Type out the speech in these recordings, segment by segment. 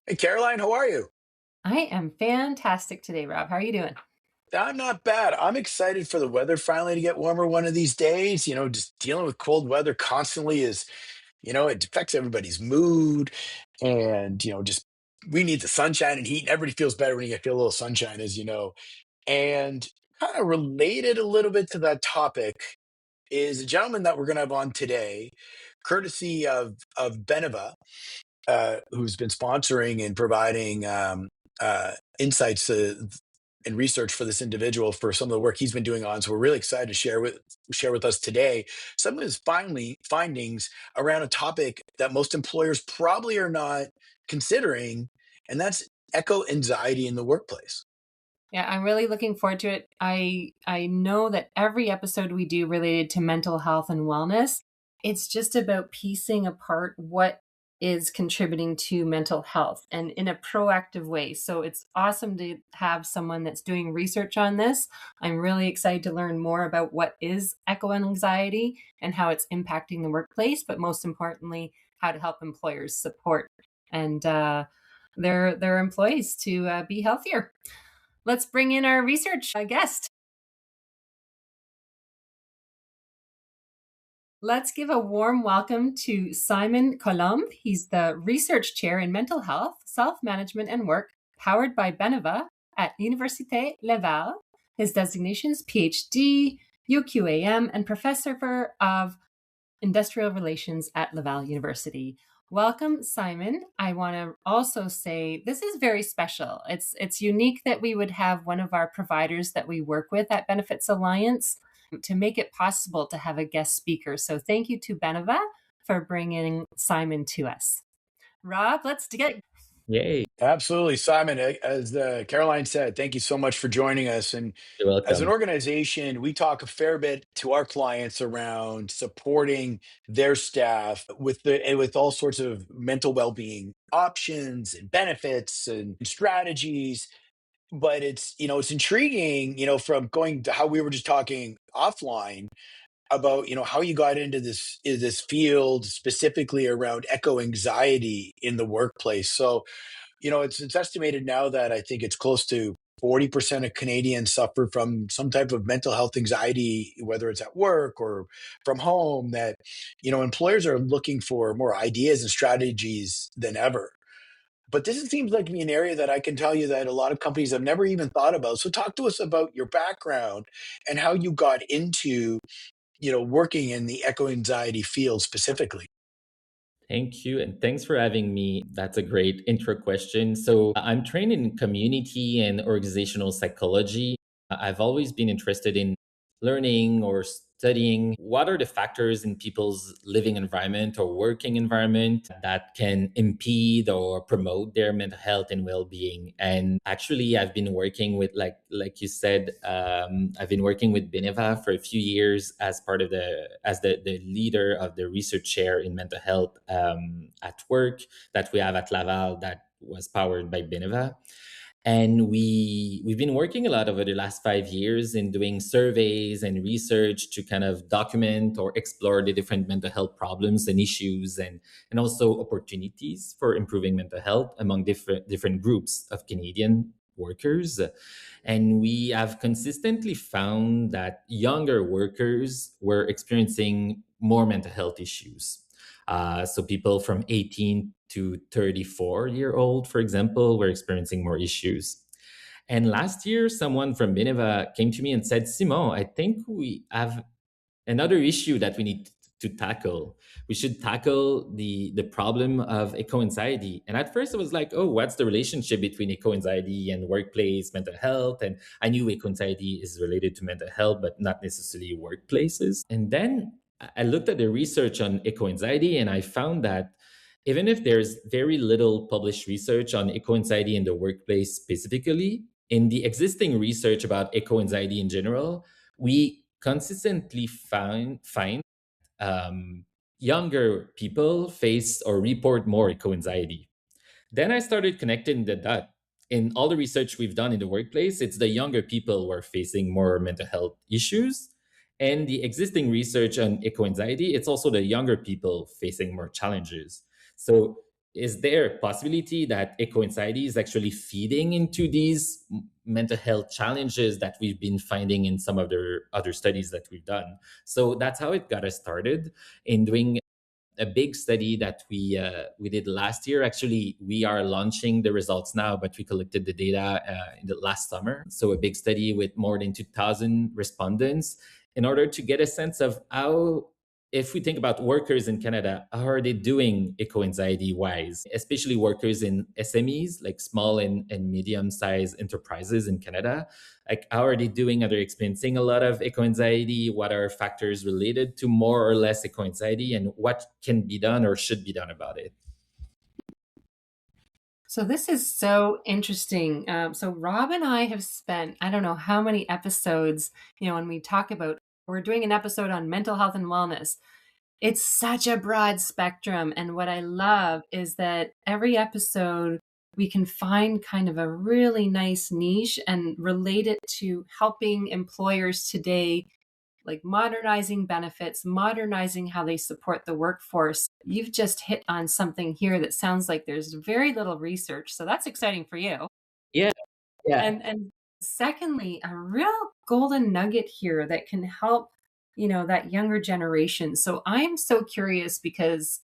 Hey, Caroline, how are you? I am fantastic today, Rob. How are you doing? I'm not bad. I'm excited for the weather finally to get warmer one of these days. Just dealing with cold weather constantly it affects everybody's mood. And, just we need the sunshine and heat. And everybody feels better when you feel a little sunshine, as you know. And kind of related a little bit to that topic is a gentleman that we're going to have on today, courtesy of Beneva, who's been sponsoring and providing insights and research for this individual for some of the work he's been doing on. So we're really excited to share with us today some of his findings around a topic that most employers probably are not considering, and that's echo anxiety in the workplace. Yeah, I'm really looking forward to it. I know that every episode we do related to mental health and wellness, it's just about piecing apart what is contributing to mental health and in a proactive way. So it's awesome to have someone that's doing research on this. I'm really excited to learn more about what is echo anxiety and how it's impacting the workplace, but most importantly, how to help employers support and their employees to be healthier. Let's bring in our research guest. Let's give a warm welcome to Simon Coulombe. He's the research chair in mental health, self-management and work, powered by Beneva at Université Laval. His designations PhD, UQAM, and professor of industrial relations at Laval University. Welcome, Simon. I want to also say this is very special. It's unique that we would have one of our providers that we work with at Benefits Alliance to make it possible to have a guest speaker. So thank you to Beneva for bringing Simon to us. Rob, let's get Yay. Absolutely, Simon. As Caroline said, thank you so much for joining us. And You're as an welcome. organization, we talk a fair bit to our clients around supporting their staff with all sorts of mental well-being options and benefits and strategies. But it's intriguing, from going to how we were just talking offline about how you got into this field specifically around echo anxiety in the workplace. So it's estimated now that I think it's close to 40% of Canadians suffer from some type of mental health anxiety, whether it's at work or from home, that, employers are looking for more ideas and strategies than ever. But this seems like me an area that I can tell you that a lot of companies have never even thought about. So talk to us about your background and how you got into, working in the eco anxiety field specifically. Thank you. And thanks for having me. That's a great intro question. So, I'm trained in community and organizational psychology. I've always been interested in learning or studying what are the factors in people's living environment or working environment that can impede or promote their mental health and well-being. And actually, I've been working with, like you said, I've been working with Beneva for a few years as part of the leader of the research chair in mental health at work that we have at Laval that was powered by Beneva. And we've been working a lot over the last 5 years in doing surveys and research to kind of document or explore the different mental health problems and issues and also opportunities for improving mental health among different groups of Canadian workers. And we have consistently found that younger workers were experiencing more mental health issues. So people from 18 to 34-year-old, for example, were experiencing more issues. And last year, someone from Beneva came to me and said, Simon, I think we have another issue that we need to tackle. We should tackle the problem of eco-anxiety. And at first I was like, oh, what's the relationship between eco-anxiety and workplace mental health? And I knew eco-anxiety is related to mental health, but not necessarily workplaces. And then I looked at the research on eco-anxiety and I found that even if there's very little published research on eco-anxiety in the workplace specifically, in the existing research about eco-anxiety in general, we consistently find younger people face or report more eco-anxiety. Then I started connecting the dot. In all the research we've done in the workplace, it's the younger people who are facing more mental health issues. And the existing research on eco-anxiety, it's also the younger people facing more challenges. So is there a possibility that eco-anxiety is actually feeding into these mental health challenges that we've been finding in some of the other studies that we've done? So that's how it got us started in doing a big study that we did last year. Actually, we are launching the results now, but we collected the data in the last summer. So a big study with more than 2,000 respondents in order to get a sense of how, if we think about workers in Canada, how are they doing eco-anxiety wise, especially workers in SMEs, like small and medium-sized enterprises in Canada. Like, how are they doing? Are they experiencing a lot of eco-anxiety? What are factors related to more or less eco-anxiety, and what can be done or should be done about it? So this is so interesting. So Rob and I have spent, I don't know how many episodes, when we talk about, we're doing an episode on mental health and wellness. It's such a broad spectrum. And what I love is that every episode we can find kind of a really nice niche and relate it to helping employers today, like modernizing benefits, modernizing how they support the workforce. You've just hit on something here that sounds like there's very little research. So that's exciting for you. Yeah, yeah. And secondly, a real golden nugget here that can help, that younger generation. So I'm so curious because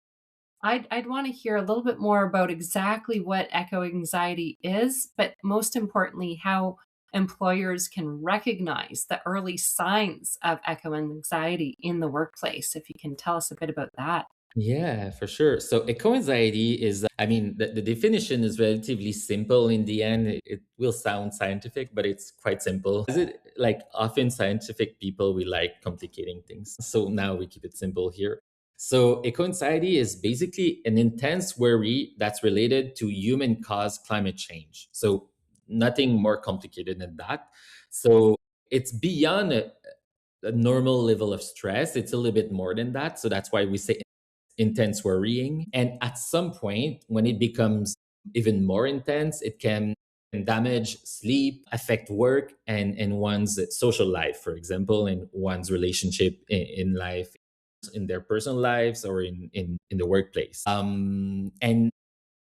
I'd want to hear a little bit more about exactly what eco anxiety is, but most importantly, how employers can recognize the early signs of eco anxiety in the workplace. If you can tell us a bit about that. Yeah, for sure. So eco-anxiety is, I mean, the definition is relatively simple in the end. It will sound scientific, but it's quite simple. Is it like often scientific people, we like complicating things. So now we keep it simple here. So eco-anxiety is basically an intense worry that's related to human caused climate change. So nothing more complicated than that. So it's beyond a normal level of stress. It's a little bit more than that. So that's why we say intense worrying. And at some point, when it becomes even more intense, it can damage sleep, affect work, and one's social life, for example, and one's relationship in life, in their personal lives or in the workplace. And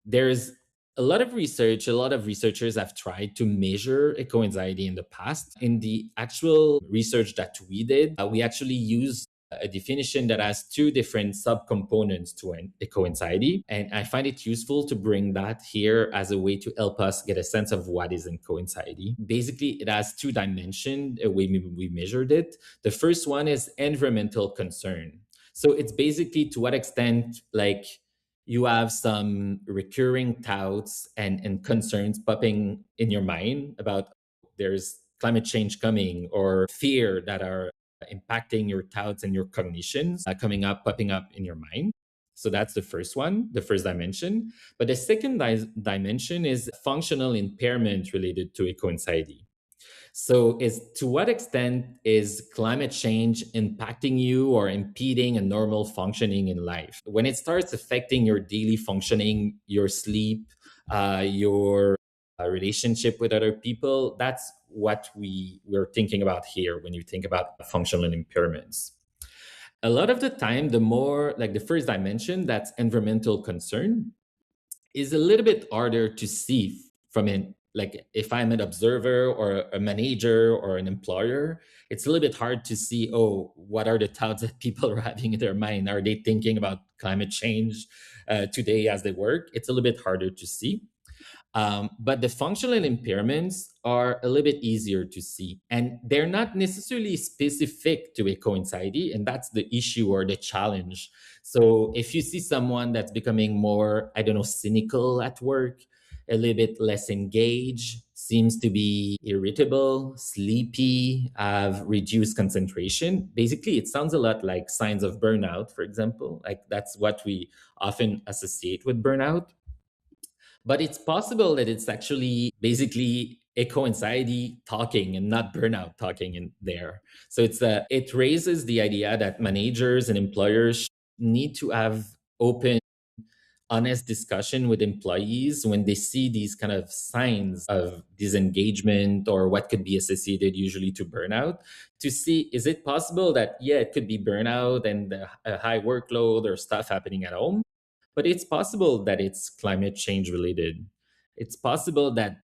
there's a lot of research, a lot of researchers have tried to measure eco-anxiety in the past. In the actual research that we did, we actually used a definition that has two different subcomponents to an eco-anxiety. And I find it useful to bring that here as a way to help us get a sense of what is eco-anxiety. Basically, it has two dimensions, a way we measured it. The first one is environmental concern. So it's basically to what extent, like, you have some recurring doubts and concerns popping in your mind about there's climate change coming, or fear that are impacting your thoughts and your cognitions popping up in your mind. So that's the first one, the first dimension. But the second dimension is functional impairment related to eco-anxiety. So, is to what extent is climate change impacting you or impeding a normal functioning in life? When it starts affecting your daily functioning, your sleep, your relationship with other people, that's what we're thinking about here when you think about functional impairments. A lot of the time, the more, like, the first dimension, that's environmental concern, is a little bit harder to see from an, like, if I'm an observer or a manager or an employer, it's a little bit hard to see, oh, what are the thoughts that people are having in their mind? Are they thinking about climate change today as they work? It's a little bit harder to see. But the functional impairments are a little bit easier to see, and they're not necessarily specific to eco-anxiety, and that's the issue or the challenge. So if you see someone that's becoming more, I don't know, cynical at work, a little bit less engaged, seems to be irritable, sleepy, have reduced concentration, basically it sounds a lot like signs of burnout, for example. Like, that's what we often associate with burnout. But it's possible that it's actually basically eco-anxiety talking and not burnout talking in there. So it raises the idea that managers and employers need to have open honest discussion with employees when they see these kind of signs of disengagement or what could be associated usually to burnout, to see, is it possible that, yeah, it could be burnout and a high workload or stuff happening at home, but it's possible that it's climate change related. It's possible that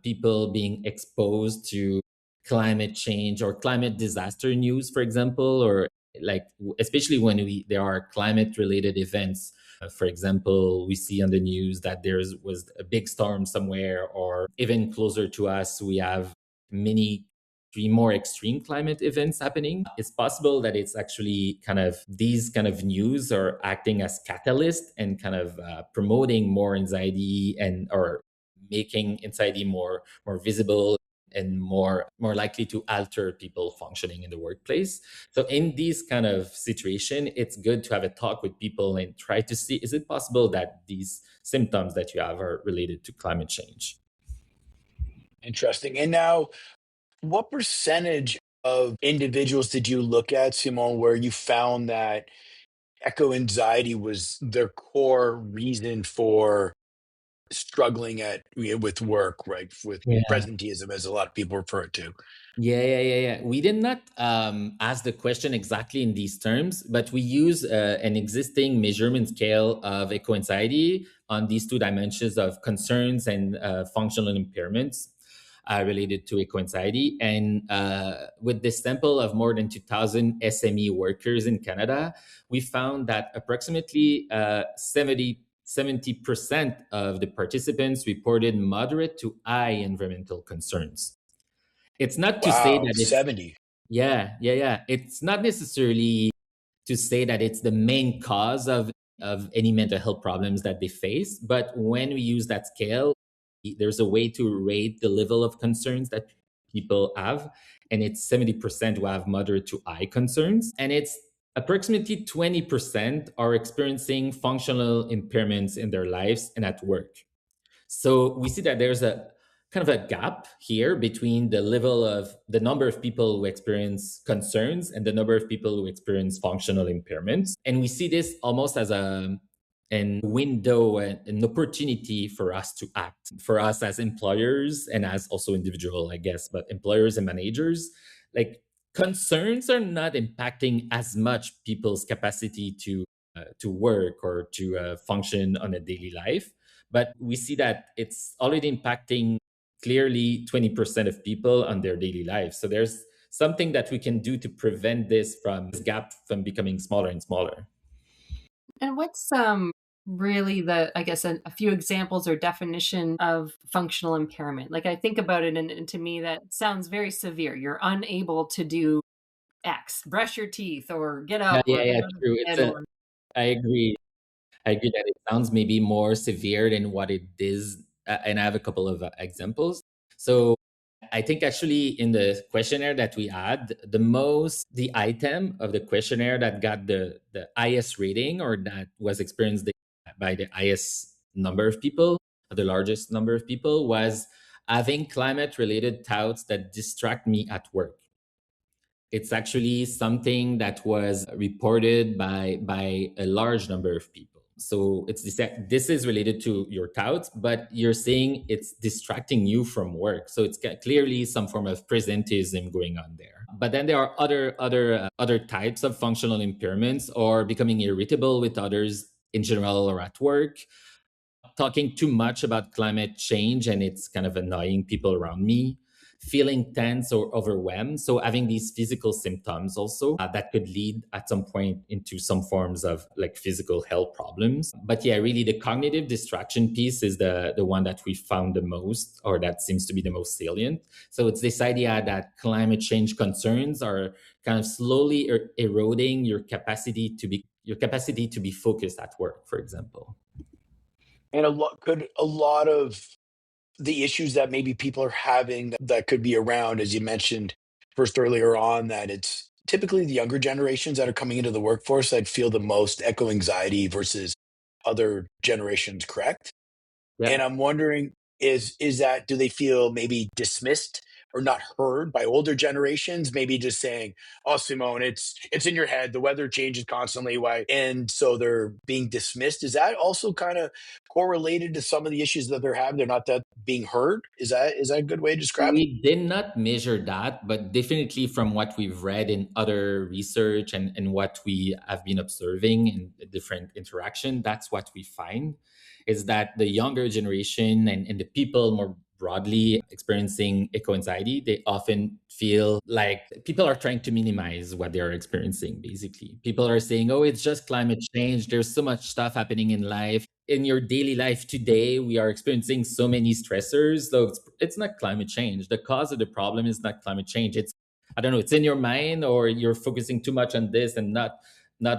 people being exposed to climate change or climate disaster news, for example, or like especially when there are climate related events. For example, we see on the news that there was a big storm somewhere, or even closer to us, we have many more extreme climate events happening. It's possible that it's actually kind of these kind of news are acting as catalyst and kind of promoting more anxiety and or making anxiety more visible and more likely to alter people functioning in the workplace. So in these kind of situation, it's good to have a talk with people and try to see, is it possible that these symptoms that you have are related to climate change? Interesting. And now, what percentage of individuals did you look at, Simon, where you found that echo anxiety was their core reason for struggling with work, right? With Yeah. presenteeism, as a lot of people refer it to. Yeah. We did not ask the question exactly in these terms, but we use an existing measurement scale of eco anxiety on these two dimensions of concerns and functional impairments related to eco anxiety. And with this sample of more than 2,000 SME workers in Canada, we found that approximately 70% of the participants reported moderate to high environmental concerns. It's not to say Wow, that it's 70. yeah. It's not necessarily to say that it's the main cause of any mental health problems that they face, but when we use that scale, there's a way to rate the level of concerns that people have, and it's 70% who have moderate to high concerns, and it's approximately 20% are experiencing functional impairments in their lives and at work. So we see that there's a kind of a gap here between the level of the number of people who experience concerns and the number of people who experience functional impairments. And we see this almost as an window, an opportunity for us to act, for us as employers and as also individual, I guess, but employers and managers. Like, concerns are not impacting as much people's capacity to work or to function on a daily life, but we see that it's already impacting clearly 20% of people on their daily lives. So there's something that we can do to prevent this gap from becoming smaller and smaller. And what's really the, I guess, a few examples or definition of functional impairment? Like, I think about it, and to me that sounds very severe. You're unable to do X, brush your teeth, or get up, or get Yeah, out of true. bed, or I agree. I agree that it sounds maybe more severe than what it is. And I have a couple of examples. So I think actually in the questionnaire that we had, the item of the questionnaire that got the highest rating or that was experienced by the highest number of people, the largest number of people, was having climate related thoughts that distract me at work. It's actually something that was reported by a large number of people. So this is related to your thoughts, but you're saying it's distracting you from work. So it's clearly some form of presentism going on there. But then there are other types of functional impairments, or becoming irritable with others in general or at work, talking too much about climate change and it's kind of annoying people around me, feeling tense or overwhelmed. So having these physical symptoms also that could lead at some point into some forms of like physical health problems. But yeah, really the cognitive distraction piece is the one that we found the most, or that seems to be the most salient. So it's this idea that climate change concerns are kind of slowly eroding your capacity to be focused at work, for example. And a lot of the issues that maybe people are having that could be around, as you mentioned first earlier on, that it's typically the younger generations that are coming into the workforce that feel the most echo anxiety versus other generations, correct? Yeah. And I'm wondering, is that, do they feel maybe dismissed or not heard by older generations, maybe just saying, "Oh, Simone, it's in your head. The weather changes constantly. Why?" And so they're being dismissed. Is that also kind of correlated to some of the issues that they're having? They're not that being heard. Is that a good way to describe it? We did not measure that, but definitely from what we've read in other research and what we have been observing in the different interaction, that's what we find is that the younger generation and the people more broadly experiencing eco anxiety, they often feel like people are trying to minimize what they're experiencing, basically. People are saying, oh, it's just climate change. There's so much stuff happening in life. In your daily life today, we are experiencing so many stressors. So it's not climate change. The cause of the problem is not climate change. It's, I don't know, it's in your mind or you're focusing too much on this and not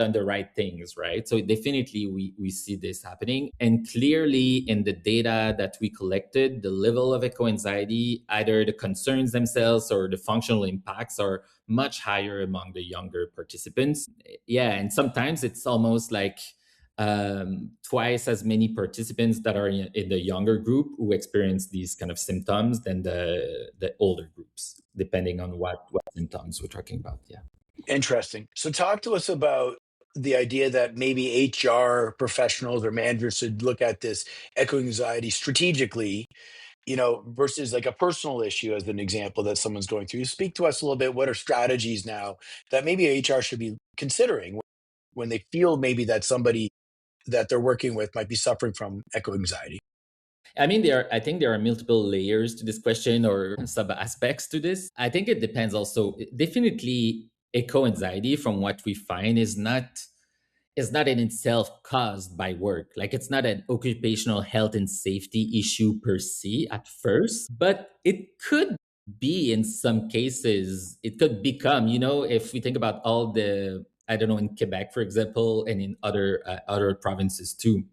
on the right things, right? So definitely we see this happening. And clearly in the data that we collected, the level of eco-anxiety, either the concerns themselves or the functional impacts are much higher among the younger participants. Yeah, and sometimes it's almost like twice as many participants that are in the younger group who experience these kind of symptoms than the older groups, depending on what symptoms we're talking about. Yeah. Interesting. So talk to us about the idea that maybe HR professionals or managers should look at this echo anxiety strategically, versus like a personal issue as an example that someone's going through. Speak to us a little bit. What are strategies now that maybe HR should be considering when they feel maybe that somebody that they're working with might be suffering from echo anxiety? I mean, I think there are multiple layers to this question or sub aspects to this. I think it depends also. Definitely, eco anxiety, from what we find, is not in itself caused by work. Like it's not an occupational health and safety issue per se at first, but it could be in some cases. It could become, if we think about all the, I don't know, in Quebec, for example, and in other provinces too,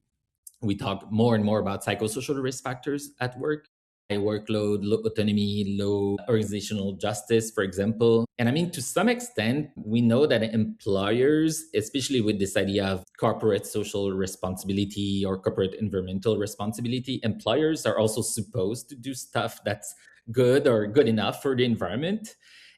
we talk more and more about psychosocial risk factors at work, high workload, low autonomy, low organizational justice, for example. And I mean, to some extent, we know that employers, especially with this idea of corporate social responsibility or corporate environmental responsibility, employers are also supposed to do stuff that's good or good enough for the environment.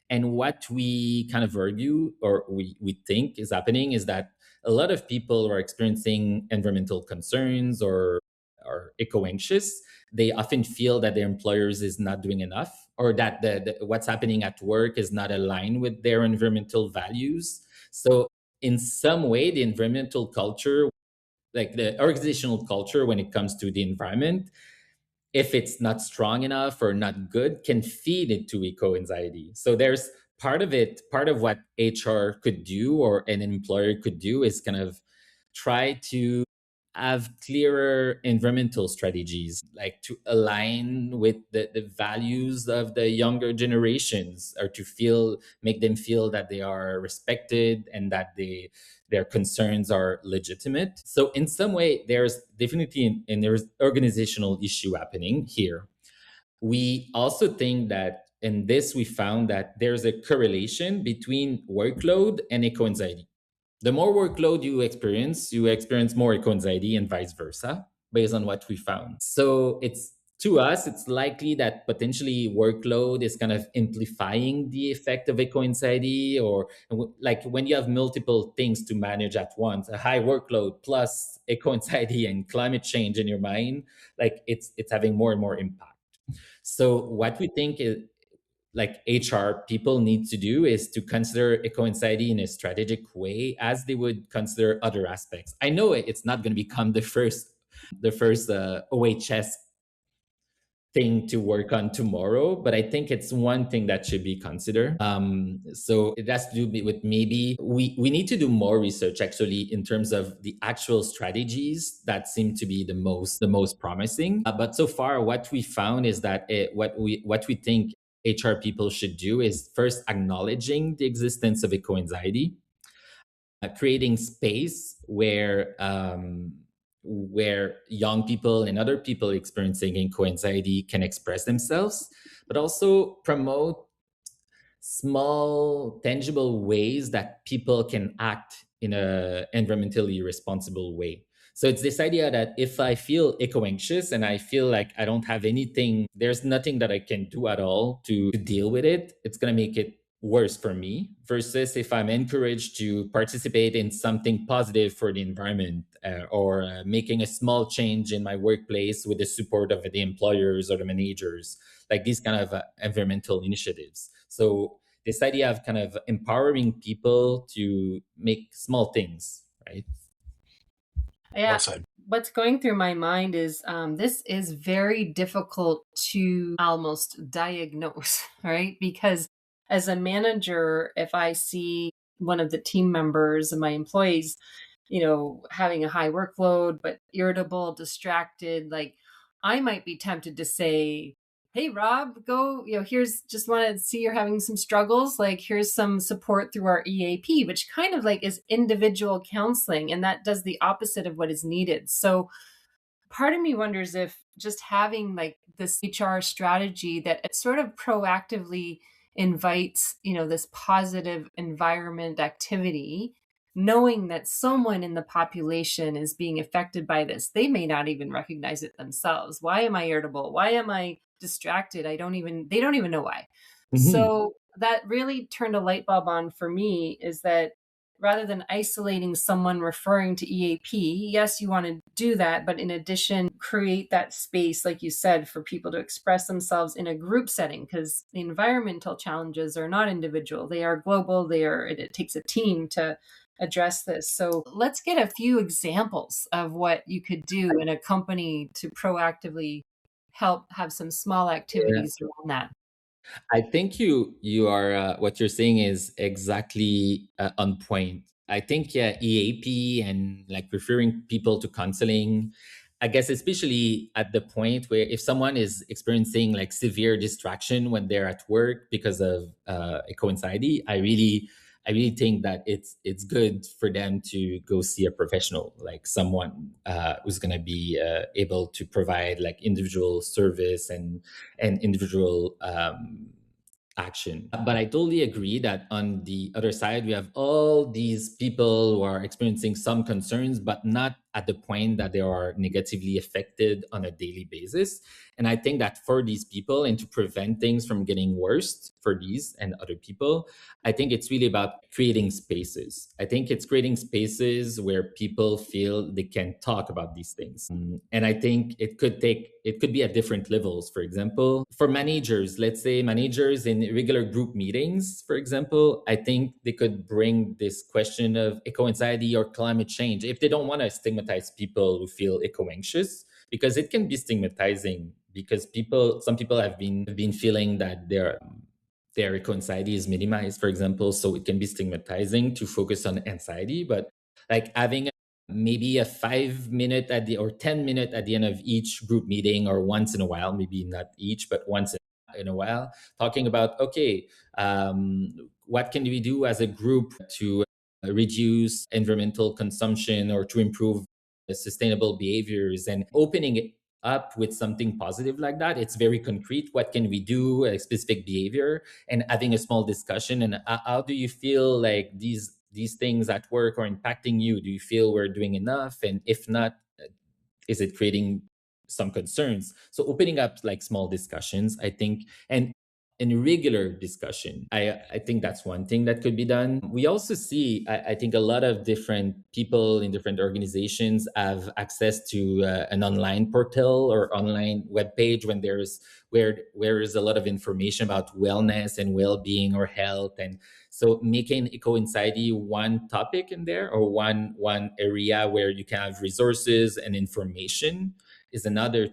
And what we kind of argue or we think is happening is that a lot of people who are experiencing environmental concerns or are eco-anxious, they often feel that their employers is not doing enough or that what's happening at work is not aligned with their environmental values. So in some way, the environmental culture, like the organizational culture when it comes to the environment, if it's not strong enough or not good, can feed into eco anxiety. So there's part of what HR could do or an employer could do is kind of try to have clearer environmental strategies, like to align with the values of the younger generations or to make them feel that they are respected and that their concerns are legitimate. So in some way, there's definitely there's organizational issue happening here. We also think that in this, we found that there's a correlation between workload and eco anxiety. The more workload you experience more eco anxiety and vice versa, based on what we found. So to us, it's likely that potentially workload is kind of amplifying the effect of eco anxiety, or like when you have multiple things to manage at once, a high workload plus eco anxiety and climate change in your mind, like it's having more and more impact. So what we think is like HR people need to do is to consider eco anxiety in a strategic way as they would consider other aspects. I know it's not going to become the first OHS thing to work on tomorrow, but I think it's one thing that should be considered. So it has to do with maybe we need to do more research actually in terms of the actual strategies that seem to be the most promising. But so far, what we found is that what we think HR people should do is first acknowledging the existence of eco anxiety, creating space where young people and other people experiencing eco-anxiety can express themselves, but also promote small, tangible ways that people can act in a environmentally responsible way. So it's this idea that if I feel eco-anxious and I feel like I don't have anything, there's nothing that I can do at all to deal with it, it's going to make it worse for me, versus if I'm encouraged to participate in something positive for the environment, or making a small change in my workplace with the support of the employers or the managers, like these kind of environmental initiatives. So this idea of kind of empowering people to make small things, right? Yeah. Well said. What's going through my mind is this is very difficult to almost diagnose, right? Because as a manager, if I see one of the team members and my employees, having a high workload, but irritable, distracted, like I might be tempted to say, hey, Rob, go, here's just want to see you're having some struggles. Like, here's some support through our EAP, which kind of like is individual counseling. And that does the opposite of what is needed. So part of me wonders if just having like this HR strategy that it sort of proactively invites, this positive environment activity, knowing that someone in the population is being affected by this. They may not even recognize it themselves. Why am I irritable? Why am I distracted? They don't even know why. Mhm. So that really turned a light bulb on for me, is that rather than isolating someone referring to EAP, yes, you want to do that, but in addition, create that space, like you said, for people to express themselves in a group setting, because the environmental challenges are not individual. They are global. It takes a team to address this. So let's get a few examples of what you could do in a company to proactively help have some small Yeah. activities around that. I think you are what you're saying is exactly on point. I think, yeah, EAP and like referring people to counseling. I guess especially at the point where if someone is experiencing like severe distraction when they're at work because of eco-anxiety, I really think that it's good for them to go see a professional, like someone who's going to be able to provide like individual service and individual action. But I totally agree that on the other side, we have all these people who are experiencing some concerns, but not at the point that they are negatively affected on a daily basis. And I think that for these people, and to prevent things from getting worse for these and other people, I think it's really about creating spaces. I think it's creating spaces where people feel they can talk about these things. And I think it could be at different levels. For example, for managers, let's say managers in regular group meetings, for example, I think they could bring this question of eco-anxiety or climate change if they don't want to stigmatize people who feel eco-anxious, because it can be stigmatizing, because some people have been feeling that their eco-anxiety is minimized, for example. So it can be stigmatizing to focus on anxiety, but like having maybe a 5 minute or 10 minute at the end of each group meeting, or once in a while, maybe not each, but once in a while, talking about, okay, what can we do as a group to reduce environmental consumption or to improve sustainable behaviors, and opening it up with something positive like that. It's very concrete. What can we do? A specific behavior, and having a small discussion. And how do you feel like these things at work are impacting you? Do you feel we're doing enough? And if not, is it creating some concerns? So opening up like small discussions, I think, and in regular discussion, I think that's one thing that could be done. We also see, I think, a lot of different people in different organizations have access to an online portal or online web page when where is a lot of information about wellness and well-being or health. And so making eco-anxiety one topic in there, or one area where you can have resources and information, is another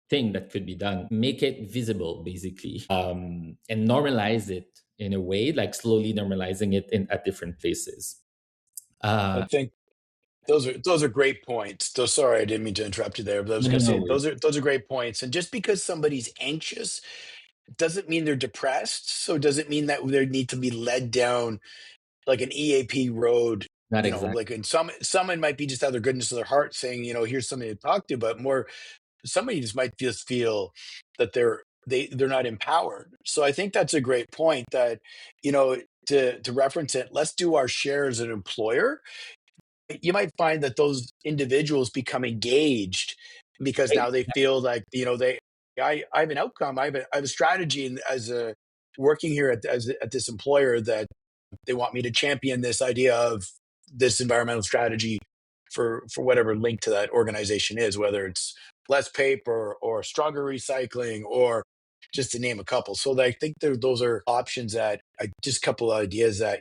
thing that could be done. Make it visible, basically, and normalize it in a way, like slowly normalizing it at different places. I Uh, think those are great points. So sorry, I didn't mean to interrupt you there, but I was no, going no, to no say worries. those are great points. And just because somebody's anxious doesn't mean they're depressed. So doesn't mean that they need to be led down like an EAP road. Not exactly. Like in someone might be just out of their goodness of their heart saying, here's somebody to talk to, but more somebody just might just feel that they're not empowered. So I think that's a great point that, you know, to reference it, let's do our share as an employer you might find that those individuals become engaged because Right? now they feel like, I have an outcome, I have a strategy, and as a working here at this employer, that they want me to champion this idea of this environmental strategy for whatever link to that organization is, whether it's less paper or stronger recycling or just to name a couple. So I think those are options that just a couple of ideas that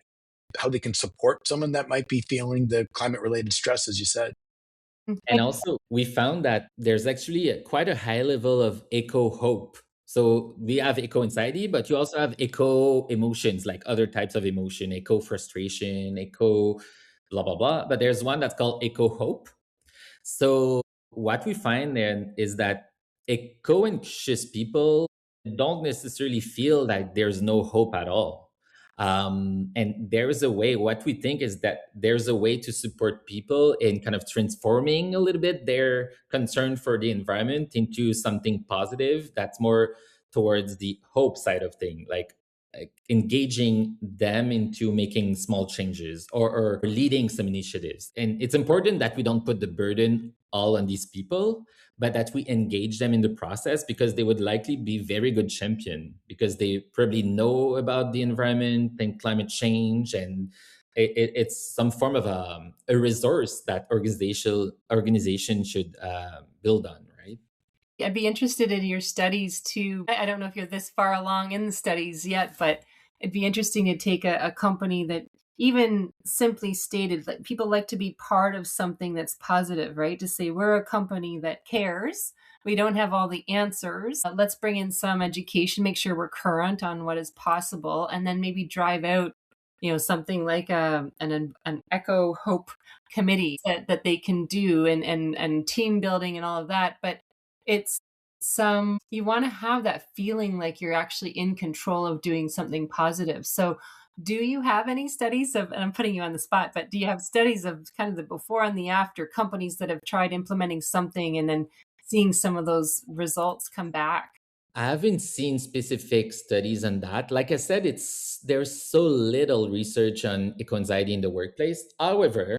how they can support someone that might be feeling the climate related stress, as you said. And also, we found that there's actually quite a high level of eco hope. So we have eco anxiety, but you also have eco emotions, like other types of emotion, eco frustration, eco blah, blah, blah. But there's one that's called eco hope. So what we find then is that eco-anxious people don't necessarily feel like there's no hope at all. And there is a way, what we think is that there's a way to support people in kind of transforming a little bit their concern for the environment into something positive that's more towards the hope side of thing, like engaging them into making small changes or leading some initiatives. And it's important that we don't put the burden all on these people, but that we engage them in the process, because they would likely be very good champion because they probably know about the environment and climate change, and it's some form of a resource that organization should build on, right? I'd be interested in your studies too. I don't know if you're this far along in the studies yet, but it'd be interesting to take a company that even simply stated that people like to be part of something that's positive, right? To say we're a company that cares. We don't have all the answers. Let's bring in some education, make sure we're current on what is possible, and then maybe drive out, something like an eco hope committee that they can do, and team building and all of that. But it's some you want to have that feeling like you're actually in control of doing something positive. So do you have any studies of, and I'm putting you on the spot, but do you have studies of kind of the before and the after companies that have tried implementing something and then seeing some of those results come back? I haven't seen specific studies on that. Like I said, there's so little research on eco-anxiety in the workplace. However,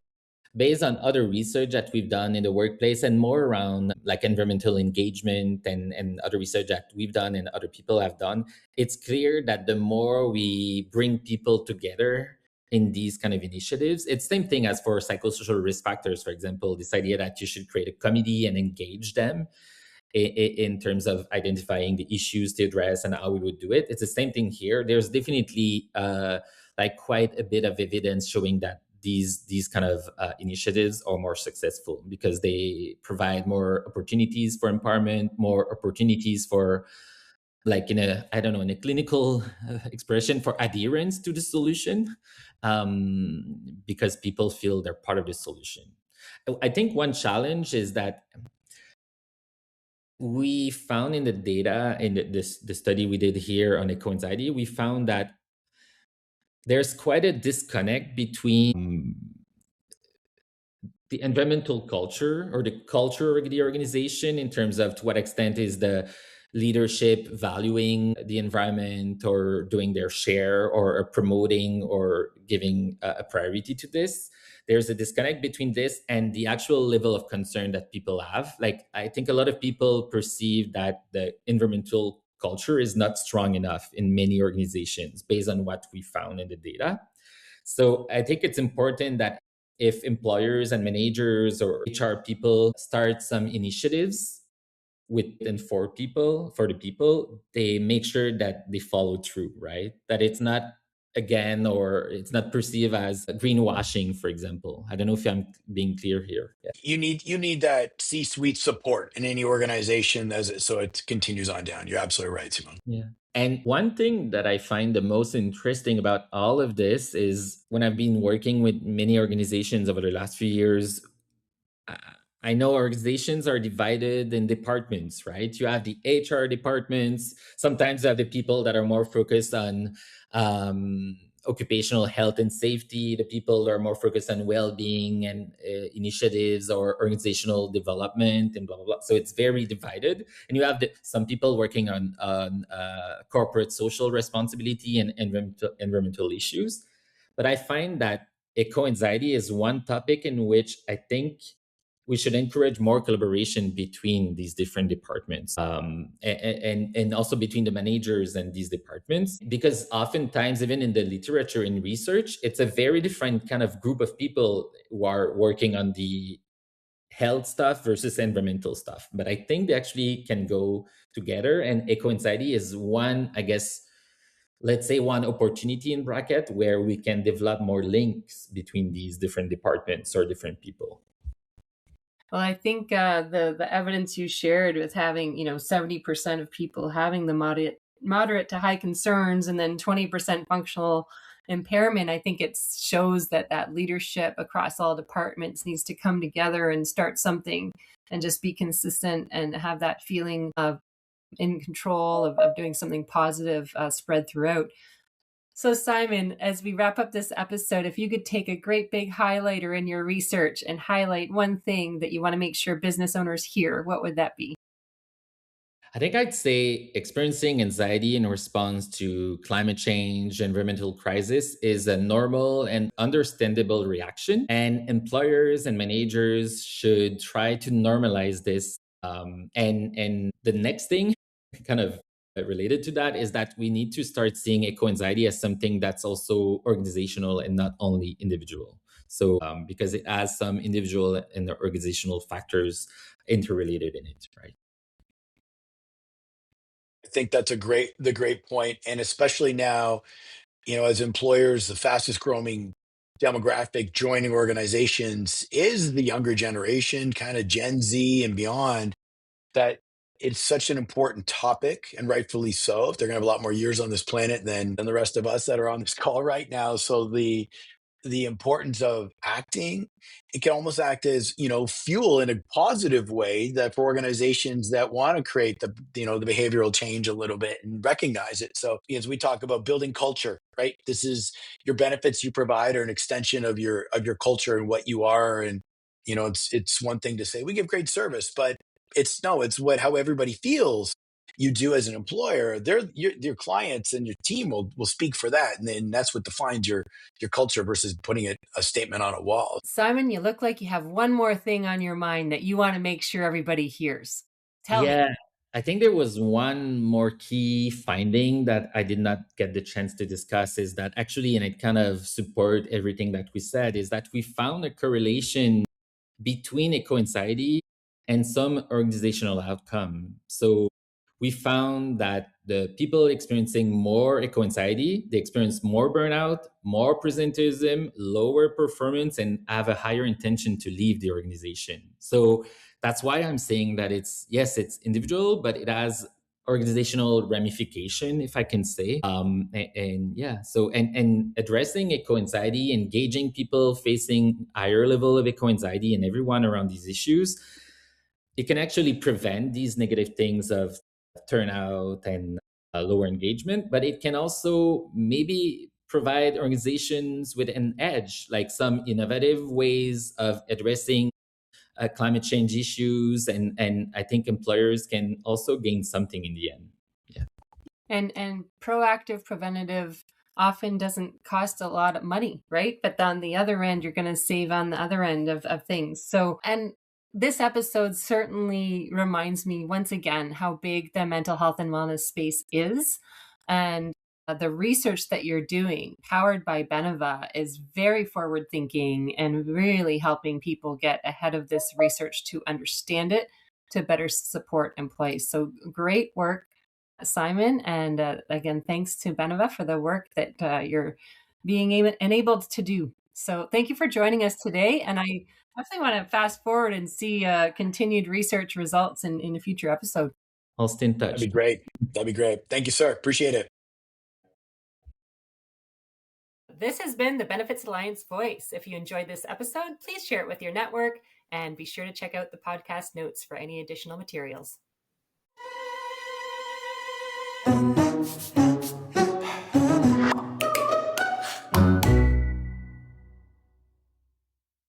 based on other research that we've done in the workplace and more around like environmental engagement and other research that we've done and other people have done, it's clear that the more we bring people together in these kind of initiatives, it's same thing as for psychosocial risk factors, for example, this idea that you should create a committee and engage them in terms of identifying the issues to address and how we would do it. It's the same thing here. There's definitely like quite a bit of evidence showing that these kind of initiatives are more successful because they provide more opportunities for empowerment, more opportunities for, like, in a, I don't know, in a clinical expression, for adherence to the solution, because people feel they're part of the solution. I think one challenge is that we found in the data in the study we did here on eco-anxiety, we found that there's quite a disconnect between the environmental culture or the culture of the organization in terms of to what extent is the leadership valuing the environment or doing their share or promoting or giving a priority to this. There's a disconnect between this and the actual level of concern that people have. Like, I think a lot of people perceive that the environmental culture is not strong enough in many organizations based on what we found in the data. So I think it's important that if employers and managers or HR people start some initiatives with and for the people, they make sure that they follow through, right? That it's not again, or it's not perceived as greenwashing, for example. I don't know if I'm being clear here. Yeah. You need that C-suite support in any organization so it continues on down. You're absolutely right, Simon. Yeah. And one thing that I find the most interesting about all of this is when I've been working with many organizations over the last few years, I I know organizations are divided in departments, right? You have the HR departments. Sometimes you have the people that are more focused on occupational health and safety, the people that are more focused on well-being and initiatives or organizational development and blah, blah, blah. So it's very divided. And you have some people working on corporate social responsibility and environmental issues. But I find that eco-anxiety is one topic in which I think we should encourage more collaboration between these different departments, and also between the managers and these departments, because oftentimes, even in the literature and research, it's a very different kind of group of people who are working on the health stuff versus environmental stuff. But I think they actually can go together, and eco-anxiety is one, I guess, let's say one opportunity in bracket where we can develop more links between these different departments or different people. Well, I think the evidence you shared with having 70% of people having the moderate to high concerns, and then 20% functional impairment, I think it shows that leadership across all departments needs to come together and start something, and just be consistent and have that feeling of in control of doing something positive spread throughout. So, Simon, as we wrap up this episode, if you could take a great big highlighter in your research and highlight one thing that you want to make sure business owners hear, what would that be? I think I'd say experiencing anxiety in response to climate change, environmental crisis is a normal and understandable reaction. And employers and managers should try to normalize this. And the next thing, kind of related to that, is that we need to start seeing eco anxiety as something that's also organizational and not only individual. So, because it has some individual and organizational factors interrelated in it, right? I think that's the great point, and especially now, as employers, the fastest growing demographic joining organizations is the younger generation, kind of Gen Z and beyond. That it's such an important topic, and rightfully so. If they're gonna have a lot more years on this planet than the rest of us that are on this call right now. So the importance of acting, it can almost act as, fuel in a positive way, that for organizations that want to create the behavioral change a little bit and recognize it. So as we talk about building culture, right? This is your benefits you provide are an extension of your culture and what you are. And it's one thing to say we give great service, but it's no, it's what how everybody feels you do as an employer. Your clients and your team will speak for that, and then that's what defines your culture versus putting a statement on a wall. Simon, you look like you have one more thing on your mind that you want to make sure everybody hears. Tell me. Yeah, I think there was one more key finding that I did not get the chance to discuss, is that actually, and it kind of support everything that we said, is that we found a correlation between eco-anxiety and some organizational outcome. So we found that the people experiencing more eco-anxiety, they experience more burnout, more presenteeism, lower performance, and have a higher intention to leave the organization. So that's why I'm saying that yes, it's individual, but it has organizational ramification, if I can say. And yeah, so and addressing eco-anxiety, engaging people facing higher level of eco-anxiety and everyone around these issues, it can actually prevent these negative things of turnout and lower engagement, but it can also maybe provide organizations with an edge, like some innovative ways of addressing climate change issues, and I think employers can also gain something in the end. Yeah. And proactive preventative often doesn't cost a lot of money, right? But on the other end, you're going to save on the other end of things. So, and this episode certainly reminds me once again how big the mental health and wellness space is. And the research that you're doing, powered by Beneva, is very forward thinking and really helping people get ahead of this research to understand it, to better support employees. So great work, Simon. And again, thanks to Beneva for the work that you're being enabled to do. So thank you for joining us today. And I definitely want to fast forward and see continued research results in a future episode. I'll stay in touch. That'd be great. That'd be great. Thank you, sir. Appreciate it. This has been the Benefits Alliance Voice. If you enjoyed this episode, please share it with your network and be sure to check out the podcast notes for any additional materials.